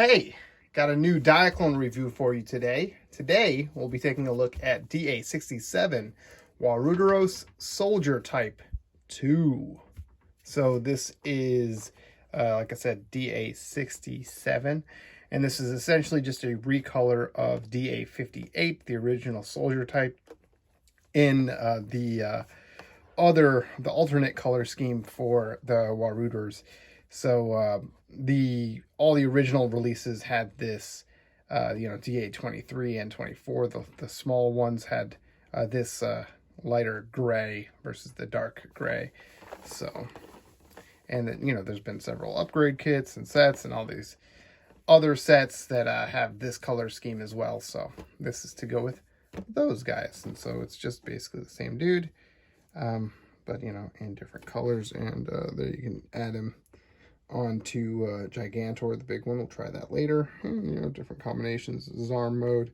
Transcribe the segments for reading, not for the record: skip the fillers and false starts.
Hey, got a new Diaclone review for you today. Today, we'll be taking a look at DA67 Warudaros Soldier Type 2. So this is, like I said, DA67. And this is essentially just a recolor of DA58, the original Soldier Type, in the alternate color scheme for the Warudaros. So all the original releases had this, DA23 and 24. The small ones had this lighter gray versus the dark gray. So, and then, there's been several upgrade kits and sets and all these other sets that have this color scheme as well. So this is to go with those guys. And so it's just basically the same dude, but in different colors. And there you can add him onto Gigantor, the big one. We'll try that later. And, different combinations. This is arm mode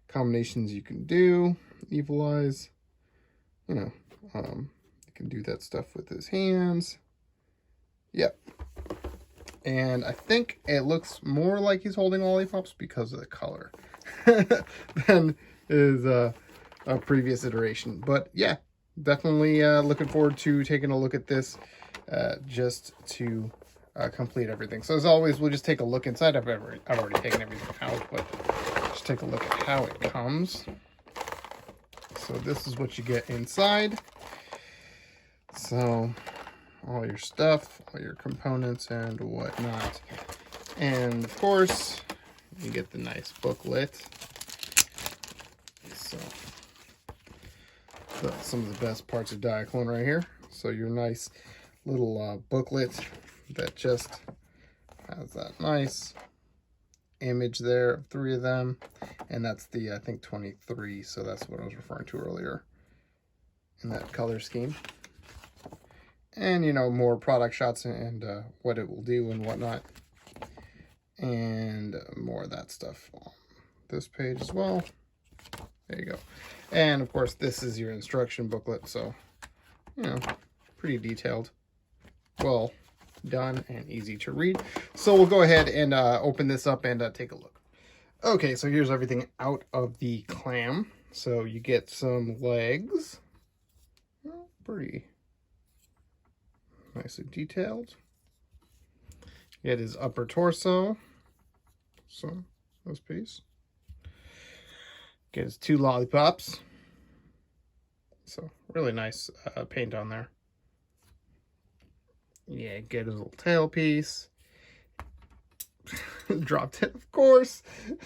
combinations you can do. Evil Eyes. You can do that stuff with his hands. Yep. And I think it looks more like he's holding lollipops because of the color than is a previous iteration. But yeah, definitely looking forward to taking a look at this just to complete everything. So as always, we'll just take a look inside. I've already taken everything out, but just take a look at how it comes. So this is what you get inside. So all your stuff, all your components and whatnot. And of course, you get the nice booklet. So that's some of the best parts of Diaclone right here. So your nice little booklet that just has that nice image there of 3 of them. And that's the, I think, 23. So that's what I was referring to earlier in that color scheme. And, more product shots and what it will do and whatnot. And more of that stuff on this page as well. There you go. And, of course, this is your instruction booklet. So, pretty detailed. Well done and easy to read. So we'll go ahead and open this up and take a look. Okay, so here's everything out of the clam. So you get some legs. Pretty nicely detailed. Get his upper torso. So, this piece. Get his 2 lollipops. So, really nice paint on there. Yeah, get his little tail piece. Dropped it, of course.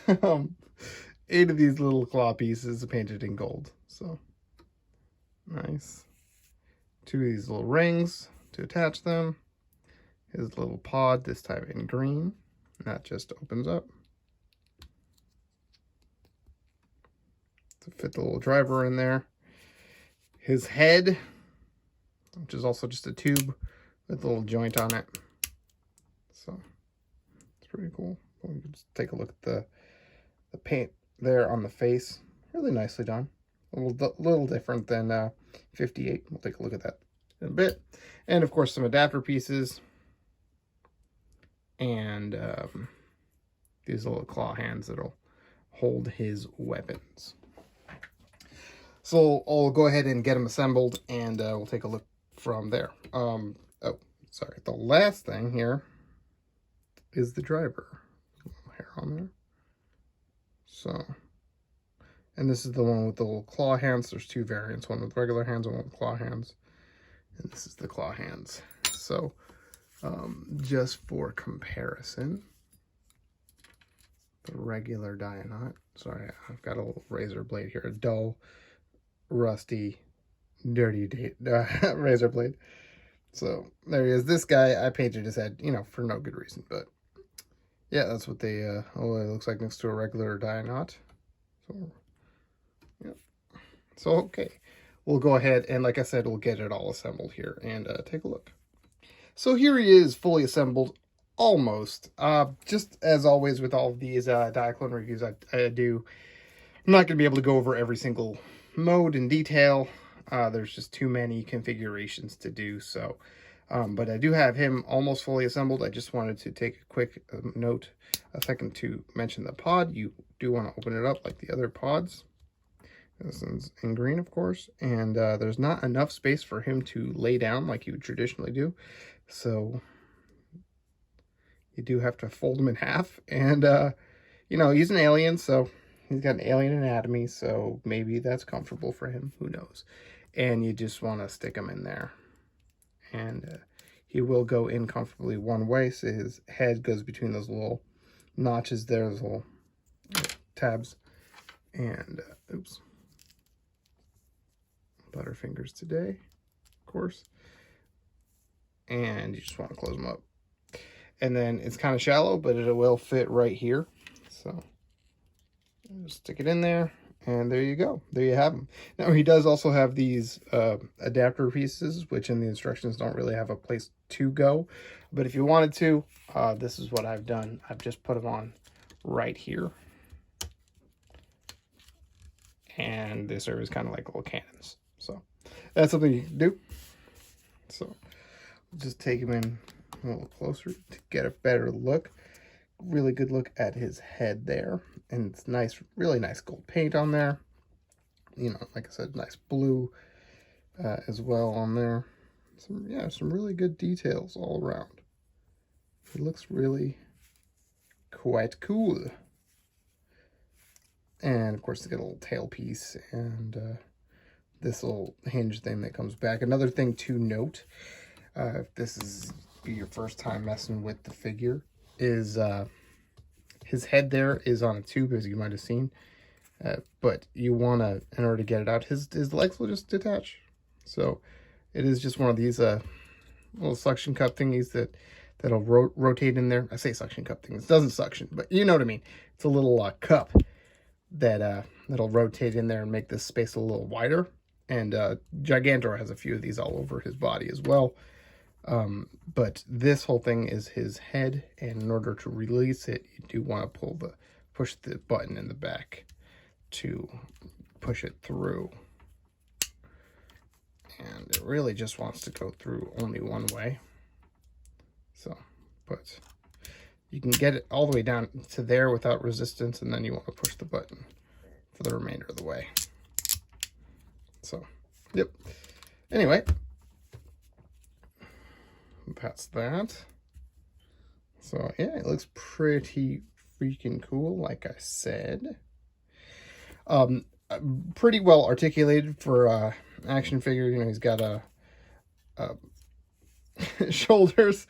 8 of these little claw pieces are painted in gold. So, nice. 2 of these little rings to attach them. His little pod, this time in green. And that just opens up to fit the little driver in there. His head, which is also just a tube with a little joint on it. So it's pretty cool. We can just take a look at the paint there on the face. Really nicely done. A little different than 58. We'll take a look at that in a bit. And of course, some adapter pieces. And these little claw hands that'll hold his weapons. So I'll go ahead and get them assembled, and we'll take a look from there. Oh, sorry. The last thing here is the driver. A little hair on there. So, and this is the one with the little claw hands. There's 2 variants, one with regular hands and one with claw hands. And this is the claw hands. So, just for comparison, the regular Dianot. Sorry, I've got a little razor blade here. A dull, rusty, dirty razor blade. So, there he is. This guy, I painted his head, for no good reason. But, yeah, that's what they, it looks like next to a regular Dianot. So, yeah. So, okay. We'll go ahead and, like I said, we'll get it all assembled here and take a look. So here he is, fully assembled, almost. Just as always with all of these Diaclone reviews I do, I'm not going to be able to go over every single mode in detail. There's just too many configurations to do. So But I do have him almost fully assembled. I just wanted to take a quick a second to mention the pod. You do want to open it up like the other pods. This one's in green, of course, and there's not enough space for him to lay down like you would traditionally do. So you do have to fold him in half. And, you know, he's an alien, so he's got an alien anatomy, so maybe that's comfortable for him. Who knows? And you just want to stick him in there. And he will go in comfortably one way, so his head goes between those little notches there, those little tabs. And, oops. Butterfingers today, of course. And you just want to close them up. And then it's kind of shallow, but it will fit right here. So just stick it in there, and there you go. There you have him. Now, he does also have these adapter pieces, which in the instructions don't really have a place to go. But if you wanted to, this is what I've done. I've just put them on right here. And they serve as kind of like little cannons. So that's something you can do. So just take him in a little closer to get a better look. Really good look at his head there. And it's nice, really nice gold paint on there. You know, like I said, nice blue as well on there. Some really good details all around. It looks really quite cool. And of course, they get a little tail piece and this little hinge thing that comes back. Another thing to note, if this is your first time messing with the figure, is his head there is on a tube, as you might have seen. But you want to, in order to get it out, his legs will just detach. So it is just one of these little suction cup thingies that'll rotate in there. I say suction cup things. It doesn't suction, but you know what I mean. It's a little cup that'll rotate in there and make this space a little wider. And Gigantor has a few of these all over his body as well. But this whole thing is his head, and in order to release it, you do want to push the button in the back to push it through. And it really just wants to go through only one way. So, but you can get it all the way down to there without resistance, and then you want to push the button for the remainder of the way. So, yep. Anyway, past that. So, yeah, it looks pretty freaking cool, like I said. Pretty well articulated for action figure. You know, he's got a shoulders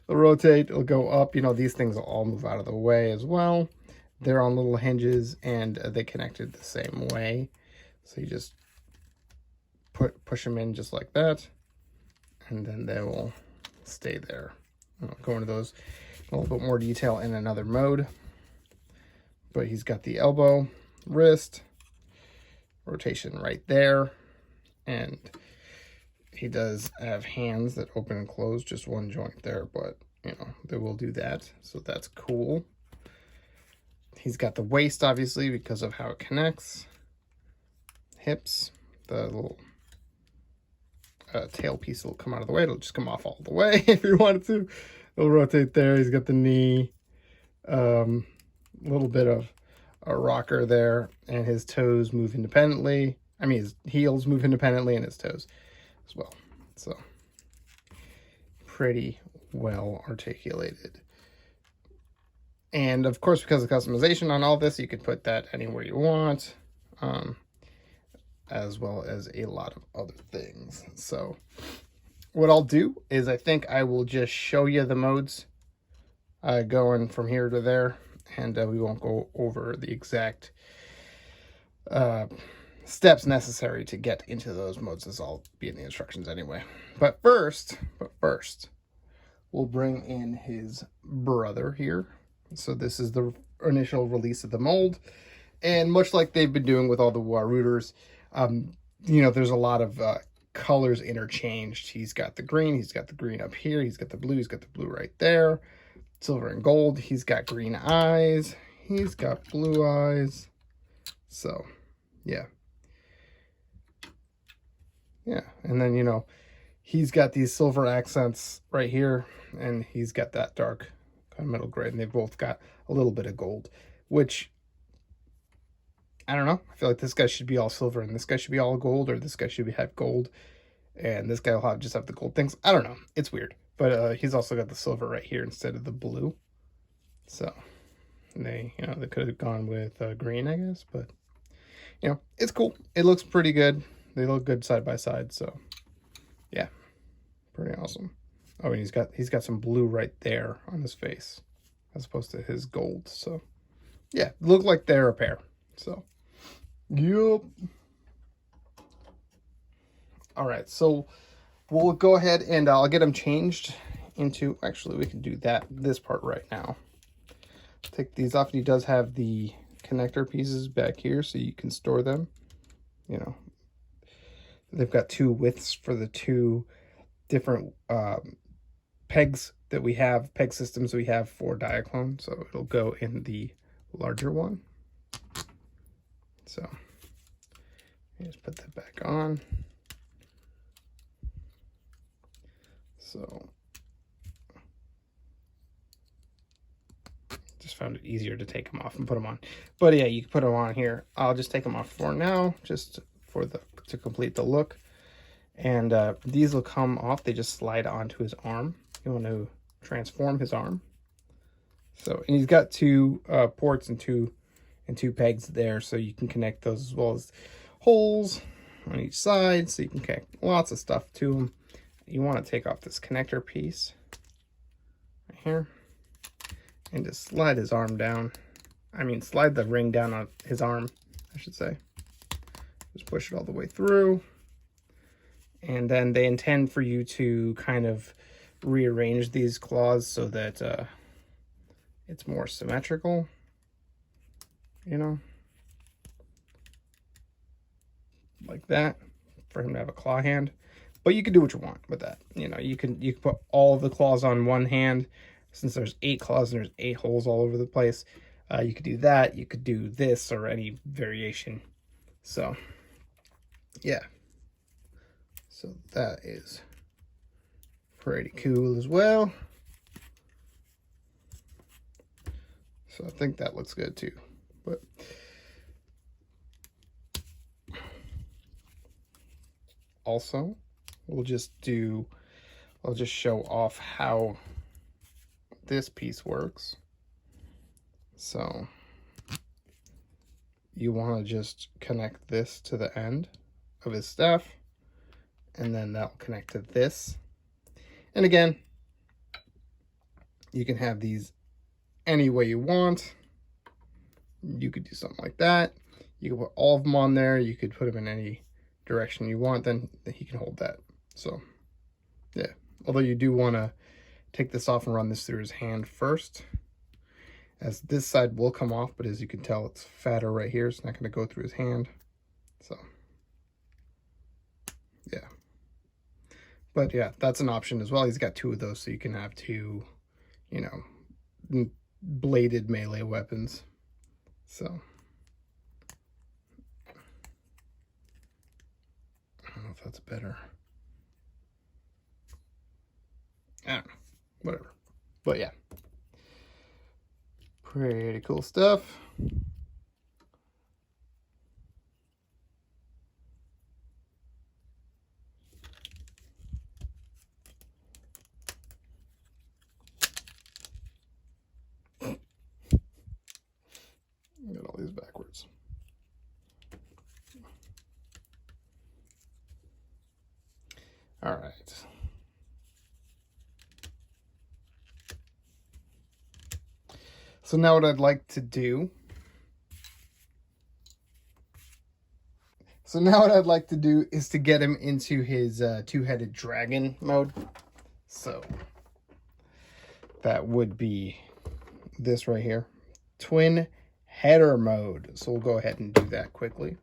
will rotate, it'll go up. You know, these things will all move out of the way as well. They're on little hinges, and they connected the same way. So you just push them in just like that, and then they will stay there. I'll go into those a little bit more detail in another mode. But he's got the elbow, wrist, rotation right there, and he does have hands that open and close, just one joint there, but you know, they will do that, so that's cool. He's got the waist, obviously, because of how it connects. Hips, the little tail piece will come out of the way. It'll just come off all the way if you wanted to. It'll rotate there. He's got the knee, little bit of a rocker there, and his toes move independently. I mean, his heels move independently, and his toes as well. So pretty well articulated. And of course, because of customization on all this, you can put that anywhere you want, as well as a lot of other things. So what I'll do is I think I will just show you the modes going from here to there, and we won't go over the exact steps necessary to get into those modes, as I'll be in the instructions anyway. But first, we'll bring in his brother here. So this is the initial release of the mold, and much like they've been doing with all the Warudaros, you know, there's a lot of colors interchanged. He's got the green up here, he's got the blue right there, silver and gold. He's got green eyes, he's got blue eyes. So yeah, and then, you know, he's got these silver accents right here, and he's got that dark kind of metal gray, and they've both got a little bit of gold, which, I don't know. I feel like this guy should be all silver, and this guy should be all gold, or this guy should have gold, and this guy will just have the gold things. I don't know. It's weird. But he's also got the silver right here instead of the blue. So they could have gone with green, I guess. But, it's cool. It looks pretty good. They look good side by side. So, yeah, pretty awesome. Oh, and he's got some blue right there on his face as opposed to his gold. So, yeah, look like they're a pair. So, yep. All right, so we'll go ahead and I'll get them changed into, actually we can do this part right now. Take these off, and he does have the connector pieces back here so you can store them. They've got two widths for the two different pegs that we have, peg systems we have for Diaclone, so it'll go in the larger one. So just put that back on. So just found it easier to take them off and put them on. But yeah, you can put them on here. I'll just take them off for now, just for to complete the look. And these will come off. They just slide onto his arm. You want to transform his arm. So, and he's got two ports and two pegs there, so you can connect those, as well as holes on each side, so you can connect lots of stuff to them. You want to take off this connector piece right here and just slide his arm down. I mean, slide the ring down on his arm, I should say. Just push it all the way through. And then they intend for you to kind of rearrange these claws so that it's more symmetrical, like that, for him to have a claw hand. But you can do what you want with that. You can put all of the claws on one hand. Since there's 8 claws and there's 8 holes all over the place, you could do that. You could do this or any variation. So, yeah. So that is pretty cool as well. So I think that looks good too. But also, I'll just show off how this piece works. So you want to just connect this to the end of his staff, and then that'll connect to this. And again, you can have these any way you want. You could do something like that. You could put all of them on there. You could put them in any direction you want, then he can hold that. So yeah, although you do want to take this off and run this through his hand first, as this side will come off, but as you can tell, it's fatter right here. It's not going to go through his hand. So yeah, but yeah, that's an option as well. He's got 2 of those, so you can have 2 bladed melee weapons. So I don't know if that's better. I don't know. Whatever. But yeah. Pretty cool stuff. Get all these backwards. All right. So now what I'd like to do is to get him into his two-headed dragon mode. So that would be this right here, twin header mode. So we'll go ahead and do that quickly.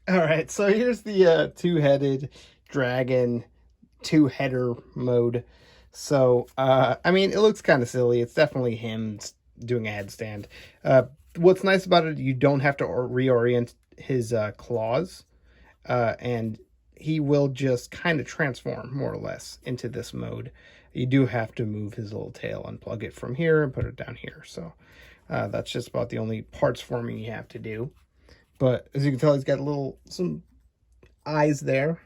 All right, so here's the two-headed dragon two-header mode. So, I mean, it looks kind of silly. It's definitely him doing a headstand. What's nice about it, you don't have to reorient his claws. And he will just kind of transform more or less into this mode. You do have to move his little tail, unplug it from here and put it down here. So that's just about the only parts forming you have to do. But as you can tell, he's got some eyes there.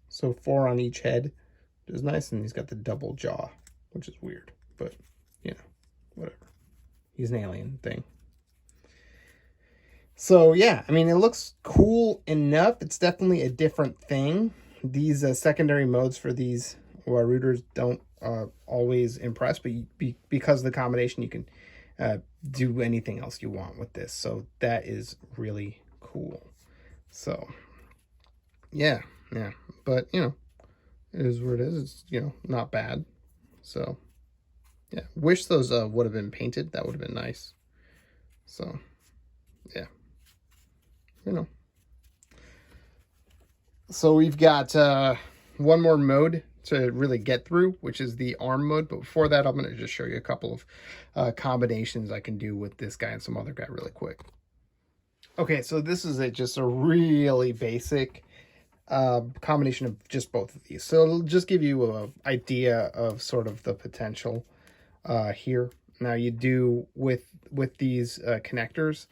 So 4 on each head, which is nice. And he's got the double jaw, which is weird, but you know, whatever. He's an alien thing. So yeah, I mean, it looks cool enough. It's definitely a different thing. These secondary modes for these Warudaros don't always impress, but because of the combination, you can do anything else you want with this. So that is really cool. So yeah, but you know, it is what it is. It's, you know, not bad. So yeah, wish those would have been painted. That would have been nice. So yeah, you know. So we've got one more mode to really get through, which is the arm mode. But before that, I'm going to just show you a couple of combinations I can do with this guy and some other guy really quick. Okay, so this is just a really basic combination of just both of these. So it'll just give you an idea of sort of the potential here. Now you do with these connectors,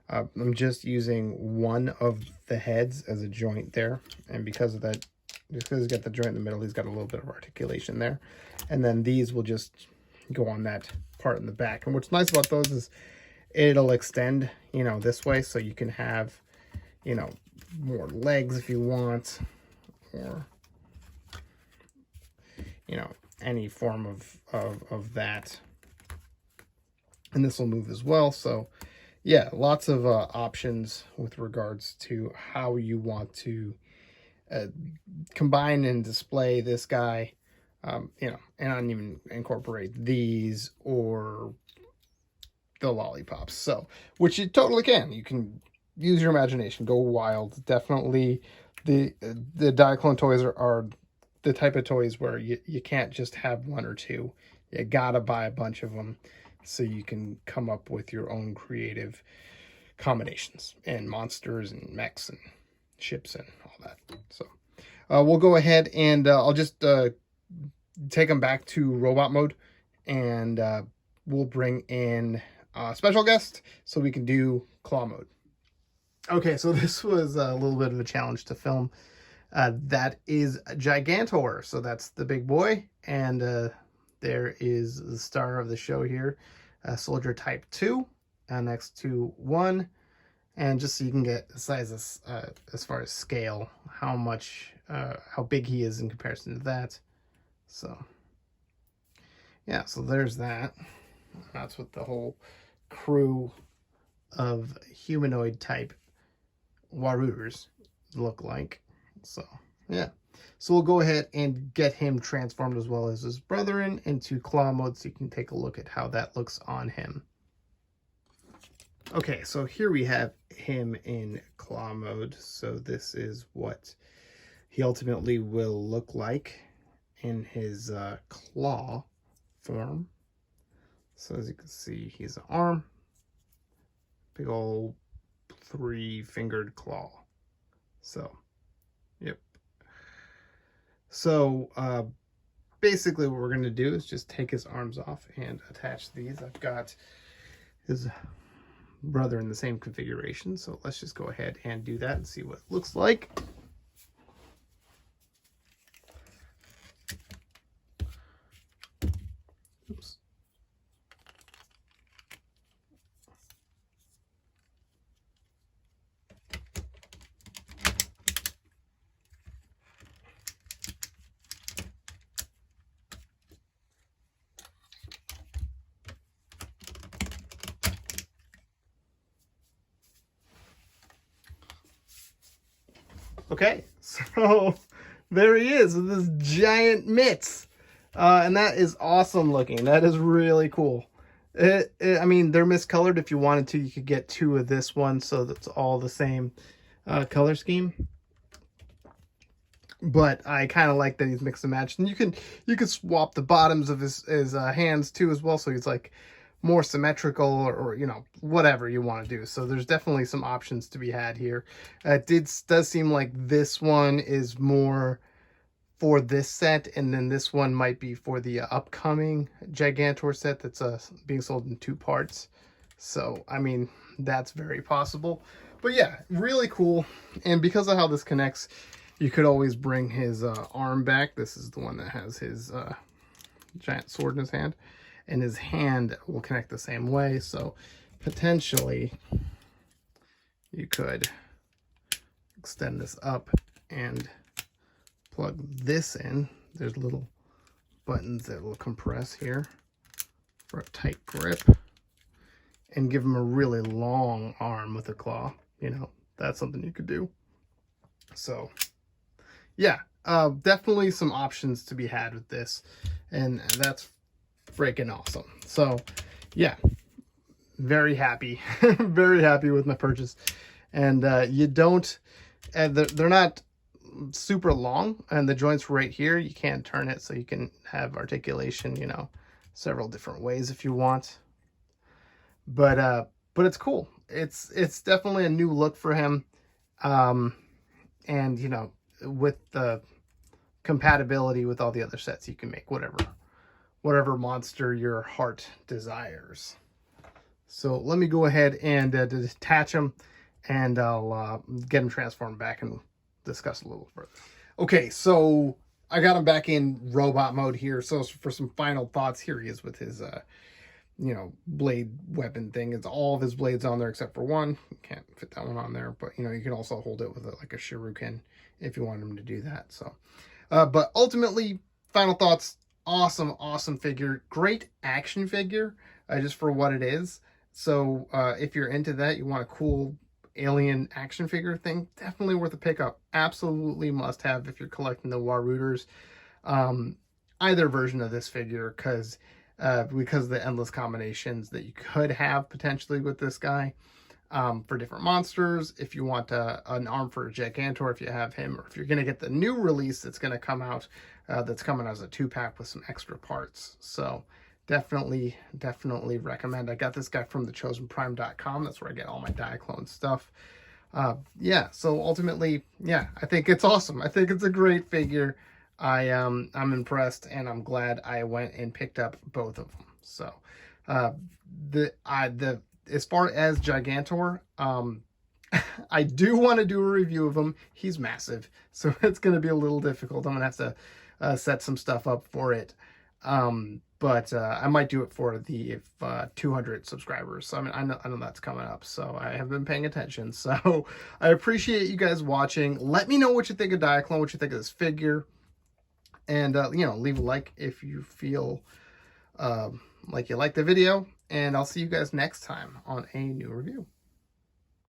I'm just using one of the heads as a joint there. And because of that, just because he's got the joint in the middle, he's got a little bit of articulation there. And then these will just go on that part in the back. And what's nice about those is it'll extend, you know, this way. So you can have, you know, more legs if you want, or, you know, any form of that. And this will move as well. So yeah, lots of options with regards to how you want to combine and display this guy, you know, and not even incorporate these or the lollipops. So, which you totally can. You can use your imagination, go wild. Definitely, the Diaclone toys are the type of toys where you can't just have one or two. You gotta buy a bunch of them so you can come up with your own creative combinations and monsters and mechs and ships and all that. So we'll go ahead and I'll just take them back to robot mode, and we'll bring in a special guest so we can do claw mode. Okay, so this was a little bit of a challenge to film. That is Gigantor, so that's the big boy, and there is the star of the show here, Soldier Type 2, next to 1, and just so you can get the size as far as scale, how big he is in comparison to that. So yeah, so there's that. That's what the whole crew of humanoid type Warudaros look like. So yeah, so we'll go ahead and get him transformed as well as his brethren into claw mode so you can take a look at how that looks on him. Okay, so here we have him in claw mode. So this is what he ultimately will look like in his claw form. So as you can see, he's an arm, big old 3-fingered claw. So yep. So basically what we're going to do is just take his arms off and attach these. I've got his brother in the same configuration, so let's just go ahead and do that and see what it looks like. Oops. Okay, so there he is with this giant mitts. And that is awesome looking. That is really cool. I mean, they're miscolored. If you wanted to, you could get 2 of this one, so that's all the same color scheme. But I kind of like that he's mixed and matched. And you can swap the bottoms of his hands too as well. So he's like more symmetrical, or you know, whatever you want to do. So there's definitely some options to be had here. Does seem like this one is more for this set, and then this one might be for the upcoming Gigantor set that's being sold in 2 parts. So I mean, that's very possible. But yeah, really cool. And because of how this connects, you could always bring his arm back. This is the one that has his giant sword in his hand, and his hand will connect the same way. So potentially you could extend this up and plug this in. There's little buttons that will compress here for a tight grip, and give him a really long arm with a claw. You know, that's something you could do. So yeah, definitely some options to be had with this, and that's freaking awesome. So yeah, very happy very happy with my purchase. And you don't, they're not super long, and the joints right here, you can't turn it, so you can have articulation, you know, several different ways if you want. But it's cool. It's definitely a new look for him. And you know, with the compatibility with all the other sets, you can make whatever monster your heart desires. So let me go ahead and detach them, and I'll get them transformed back and discuss a little further. Okay, so I got him back in robot mode here. So for some final thoughts, here he is with his you know, blade weapon thing. It's all of his blades on there except for one. You can't fit that one on there, but you know, you can also hold it with like a shuriken if you want him to do that. So but ultimately, final thoughts, awesome figure, great action figure, just for what it is. So if you're into that, you want a cool alien action figure thing, definitely worth a pickup. Absolutely must have if you're collecting the Warudaros. Either version of this figure, because of the endless combinations that you could have potentially with this guy, for different monsters. If you want an arm for a Gigantor, if you have him, or if you're going to get the new release that's going to come out, that's coming as a 2-pack with some extra parts. So definitely recommend. I got this guy from thechosenprime.com. That's where I get all my Diaclone stuff. Yeah, so ultimately, yeah, I think it's awesome. I think it's a great figure. I'm impressed, and I'm glad I went and picked up both of them. So as far as Gigantor, I do want to do a review of him. He's massive, so it's going to be a little difficult. I'm going to have to set some stuff up for it. But I might do it for the 200 subscribers. So I mean, I know that's coming up, so I have been paying attention. So I appreciate you guys watching. Let me know what you think of Diaclone, what you think of this figure, and you know, leave a like if you feel like you like the video. And I'll see you guys next time on a new review.